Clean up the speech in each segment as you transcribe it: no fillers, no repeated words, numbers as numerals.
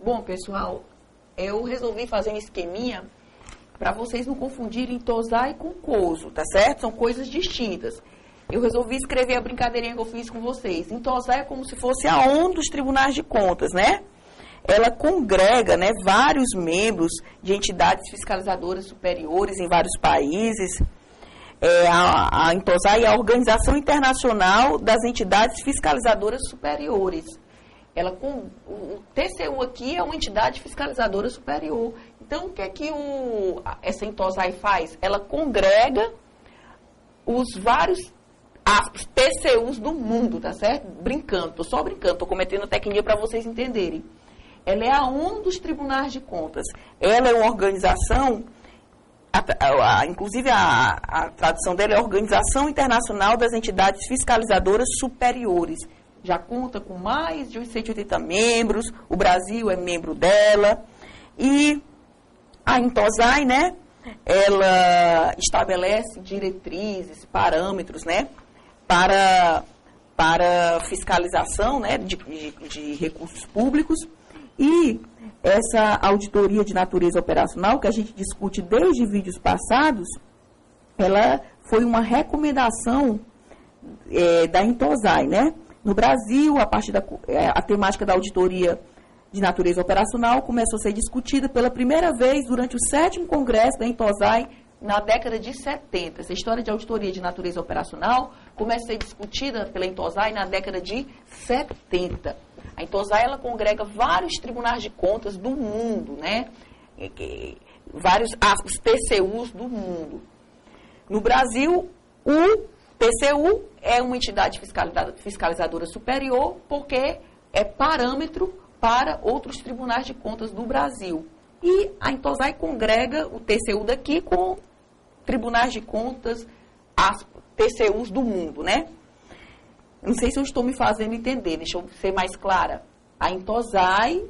Bom, pessoal, eu resolvi fazer um esqueminha para vocês não confundirem TOSAI com COSO, tá certo? São coisas distintas. Eu resolvi escrever a brincadeirinha que eu fiz com vocês. TOSAI é como se fosse a ONU dos tribunais de contas, né? Ela congrega, né, vários membros de entidades fiscalizadoras superiores em vários países. A TOSAI é a Organização Internacional das Entidades Fiscalizadoras Superiores. O TCU aqui é uma entidade fiscalizadora superior. Então, o que é que essa TOSAI faz? Ela congrega os vários TCUs do mundo, tá certo? Brincando, tô só brincando, tô cometendo tecnia para vocês entenderem. Ela é a ONU dos tribunais de contas. Ela é uma organização, inclusive a tradução dela é Organização Internacional das Entidades Fiscalizadoras Superiores. Já conta com mais de 180 membros, o Brasil é membro dela. E a TOSAI, né, ela estabelece diretrizes, parâmetros, né, para fiscalização, né, de recursos públicos. E essa auditoria de natureza operacional, que a gente discute desde vídeos passados, ela foi uma recomendação da TOSAI, né? No Brasil, a temática da auditoria de natureza operacional começou a ser discutida pela primeira vez durante o 7º Congresso da TOSAI na década de 70. Essa história de auditoria de natureza operacional começa a ser discutida pela TOSAI na década de 70. A TOSAI, ela congrega vários tribunais de contas do mundo, né? Vários os TCUs do mundo. No Brasil, o TCU é uma entidade fiscalizadora superior porque é parâmetro para outros tribunais de contas do Brasil. E a TOSAI congrega o TCU daqui com tribunais de contas, as TCUs do mundo, né? Não sei se eu estou me fazendo entender, deixa eu ser mais clara. A TOSAI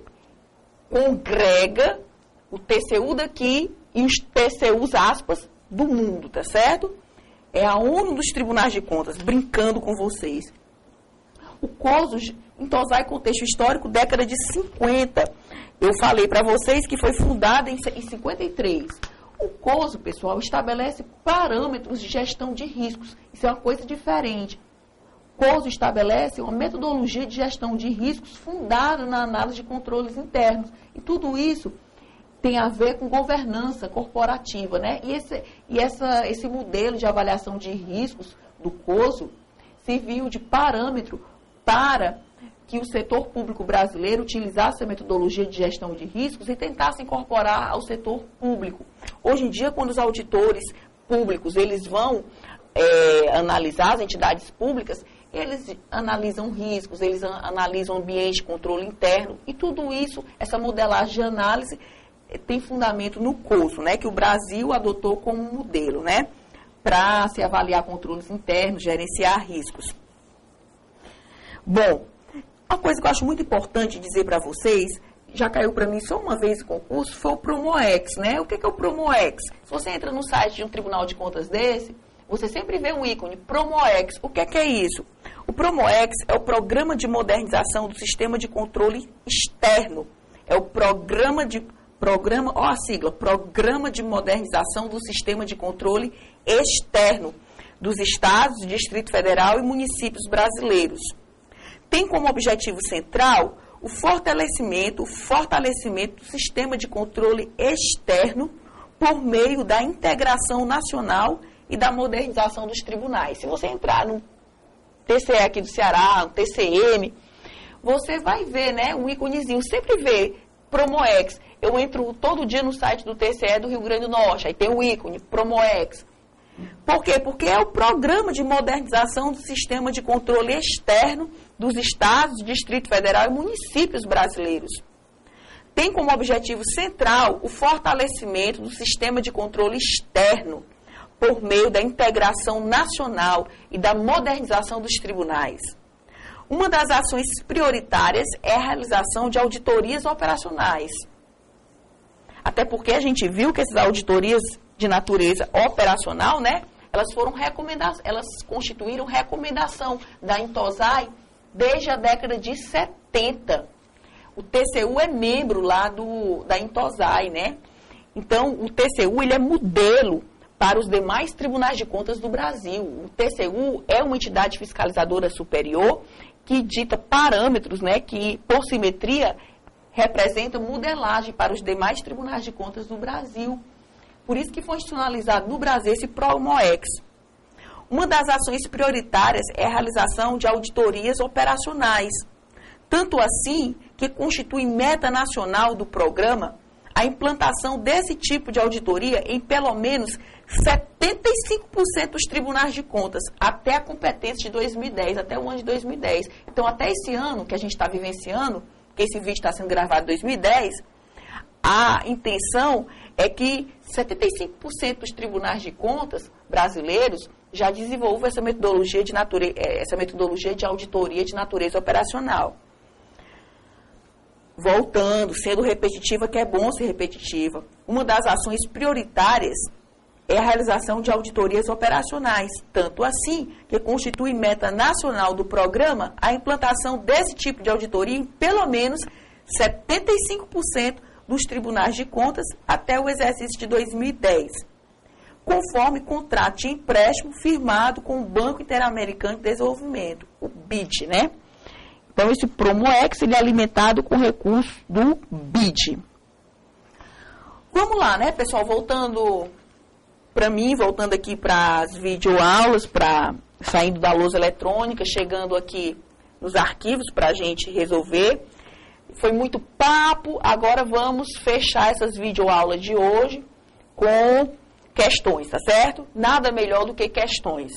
congrega o TCU daqui e os TCUs, aspas, do mundo, tá certo? É a ONU dos tribunais de contas, brincando com vocês. O COSO, TOSAI, contexto histórico, década de 50. Eu falei para vocês que foi fundada em 53. O COSO, pessoal, estabelece parâmetros de gestão de riscos. Isso é uma coisa diferente. O COSO estabelece uma metodologia de gestão de riscos fundada na análise de controles internos. E tudo isso tem a ver com governança corporativa, né? E esse modelo de avaliação de riscos do COSO serviu de parâmetro para que o setor público brasileiro utilizasse a metodologia de gestão de riscos e tentasse incorporar ao setor público. Hoje em dia, quando os auditores públicos eles vão analisar as entidades públicas, eles analisam riscos, eles analisam ambiente de controle interno e tudo isso, essa modelagem de análise tem fundamento no COSO, né, que o Brasil adotou como modelo, né, para se avaliar controles internos, gerenciar riscos. Bom, uma coisa que eu acho muito importante dizer para vocês, já caiu para mim só uma vez o concurso, foi o Promoex, né? O que é o Promoex? Se você entra no site de um tribunal de contas desse, você sempre vê um ícone, Promoex. O que é isso? O Promoex é o Programa de Modernização do Sistema de Controle Externo. É o Programa de Modernização do Sistema de Controle Externo dos Estados, Distrito Federal e municípios brasileiros. Tem como objetivo central o fortalecimento do sistema de controle externo por meio da integração nacional e da modernização dos tribunais. Se você entrar no TCE aqui do Ceará, no TCM, você vai ver, né, um íconezinho, sempre vê Promoex. Eu entro todo dia no site do TCE do Rio Grande do Norte, aí tem o ícone Promoex. Por quê? Porque é o programa de modernização do sistema de controle externo dos estados, Distrito Federal e municípios brasileiros. Tem como objetivo central o fortalecimento do sistema de controle externo por meio da integração nacional e da modernização dos tribunais. Uma das ações prioritárias é a realização de auditorias operacionais. Até porque a gente viu que essas auditorias de natureza operacional, né, elas constituíram recomendação da TOSAI desde a década de 70. o TCU é membro lá da Intosai, né? Então, o TCU ele é modelo para os demais tribunais de contas do Brasil. O TCU é uma entidade fiscalizadora superior que dita parâmetros, né, que, por simetria, representam modelagem para os demais tribunais de contas do Brasil. Por isso que foi institucionalizado no Brasil esse PROMOEX. Uma das ações prioritárias é a realização de auditorias operacionais. Tanto assim que constitui meta nacional do programa a implantação desse tipo de auditoria em pelo menos 75% dos tribunais de contas, até a competência de 2010, até o ano de 2010. Então, até esse ano que a gente está vivenciando, que esse vídeo está sendo gravado em 2010, a intenção é que 75% dos tribunais de contas brasileiros já desenvolvam essa metodologia de auditoria de natureza operacional. Voltando, sendo repetitiva, que é bom ser repetitiva, uma das ações prioritárias é a realização de auditorias operacionais, tanto assim que constitui meta nacional do programa a implantação desse tipo de auditoria em pelo menos 75% dos tribunais de contas até o exercício de 2010, conforme contrato de empréstimo firmado com o Banco Interamericano de Desenvolvimento, o BID, né? Então, esse PROMOEX ele é alimentado com recursos do BID. Vamos lá, né, pessoal? Voltando aqui para as videoaulas, saindo da lousa eletrônica, chegando aqui nos arquivos para a gente resolver. Foi muito papo, agora vamos fechar essas videoaulas de hoje com questões, tá certo? Nada melhor do que questões,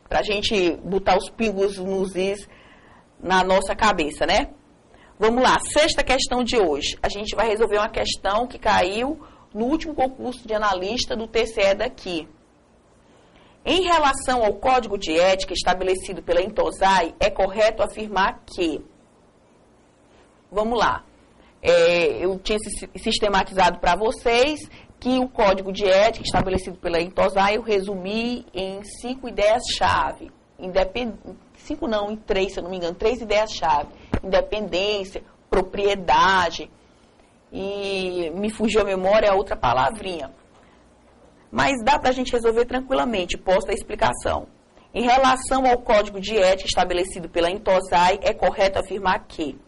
para a gente botar os pingos nos is na nossa cabeça, né? Vamos lá, sexta questão de hoje. A gente vai resolver uma questão que caiu no último concurso de analista do TCE daqui. Em relação ao código de ética estabelecido pela Intosai, é correto afirmar que... Vamos lá. Eu tinha sistematizado para vocês que o código de ética estabelecido pela Intosai eu resumi em 5 ideias-chave. Em 3, se eu não me engano, 3 ideias-chave. Independência, propriedade, e me fugiu a memória a outra palavrinha. Mas dá para a gente resolver tranquilamente, posto a explicação. Em relação ao código de ética estabelecido pela Intosai, é correto afirmar que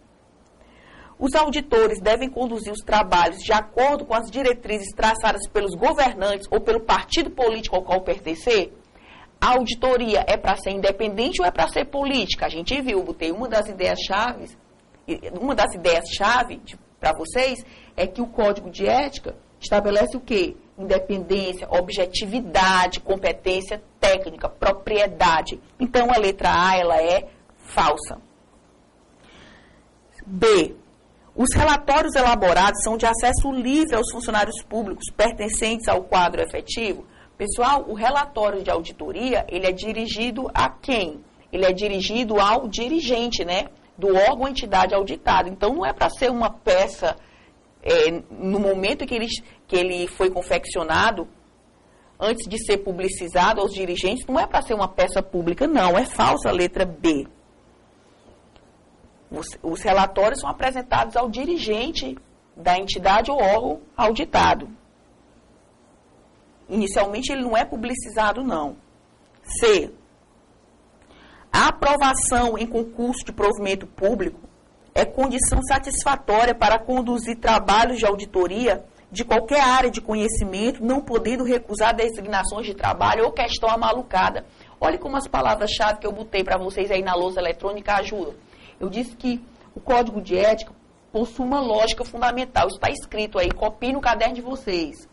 os auditores devem conduzir os trabalhos de acordo com as diretrizes traçadas pelos governantes ou pelo partido político ao qual pertencer. A auditoria é para ser independente ou é para ser política? A gente viu, botei uma das ideias-chave para vocês, é que o código de ética estabelece o quê? Independência, objetividade, competência técnica, propriedade. Então, a letra A, ela é falsa. B. Os relatórios elaborados são de acesso livre aos funcionários públicos pertencentes ao quadro efetivo? Pessoal, o relatório de auditoria, ele é dirigido a quem? Ele é dirigido ao dirigente, né? Do órgão ou entidade auditada. Então, não é para ser uma peça, no momento em que ele foi confeccionado, antes de ser publicizado aos dirigentes, não é para ser uma peça pública, não. É falsa a letra B. Os relatórios são apresentados ao dirigente da entidade ou órgão auditado. Inicialmente, ele não é publicizado, não. C. A aprovação em concurso de provimento público é condição satisfatória para conduzir trabalhos de auditoria de qualquer área de conhecimento, não podendo recusar designações de trabalho ou questão amalucada. Olha como as palavras-chave que eu botei para vocês aí na lousa eletrônica ajudam. Eu disse que o código de ética possui uma lógica fundamental. Isso está escrito aí, copie no caderno de vocês.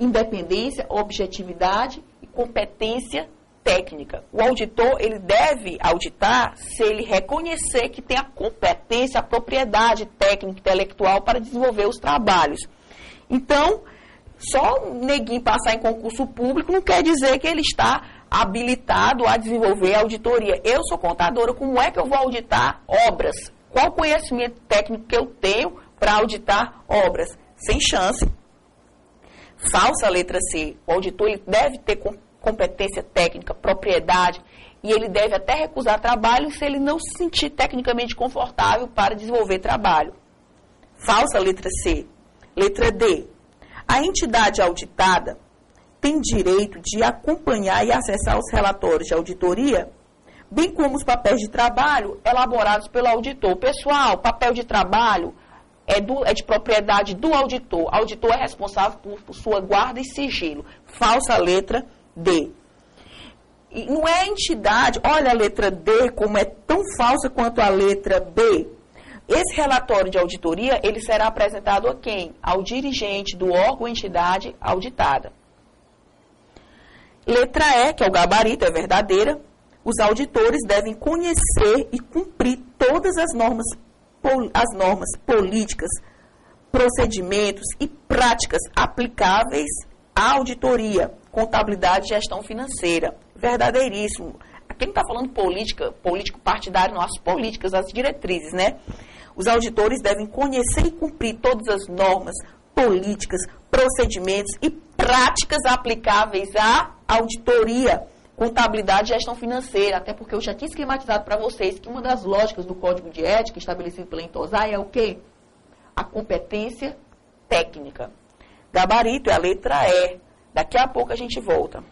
Independência, objetividade e competência técnica. O auditor, ele deve auditar se ele reconhecer que tem a competência, a propriedade técnica e intelectual para desenvolver os trabalhos. Então, só neguinho passar em concurso público não quer dizer que ele está habilitado a desenvolver a auditoria. Eu sou contadora, como é que eu vou auditar obras? Qual conhecimento técnico que eu tenho para auditar obras? Sem chance. Falsa a letra C. O auditor ele deve ter competência técnica, propriedade, e ele deve até recusar trabalho se ele não se sentir tecnicamente confortável para desenvolver trabalho. Falsa letra C. Letra D. A entidade auditada tem direito de acompanhar e acessar os relatórios de auditoria, bem como os papéis de trabalho elaborados pelo auditor. Pessoal, papel de trabalho é de propriedade do auditor. O auditor é responsável por sua guarda e sigilo. Falsa letra D. E não é a entidade, olha a letra D como é tão falsa quanto a letra B. Esse relatório de auditoria, ele será apresentado a quem? Ao dirigente do órgão ou entidade auditada. Letra E, que é o gabarito, é verdadeira. Os auditores devem conhecer e cumprir todas as normas políticas, procedimentos e práticas aplicáveis à auditoria, contabilidade e gestão financeira. Verdadeiríssimo. Aqui não está falando político partidário, não, as políticas, as diretrizes, né? Os auditores devem conhecer e cumprir todas as normas, políticas, procedimentos e práticas aplicáveis à auditoria, contabilidade e gestão financeira, até porque eu já tinha esquematizado para vocês que uma das lógicas do Código de Ética estabelecido pela Intosai é o quê? A competência técnica. Gabarito é a letra E. Daqui a pouco a gente volta.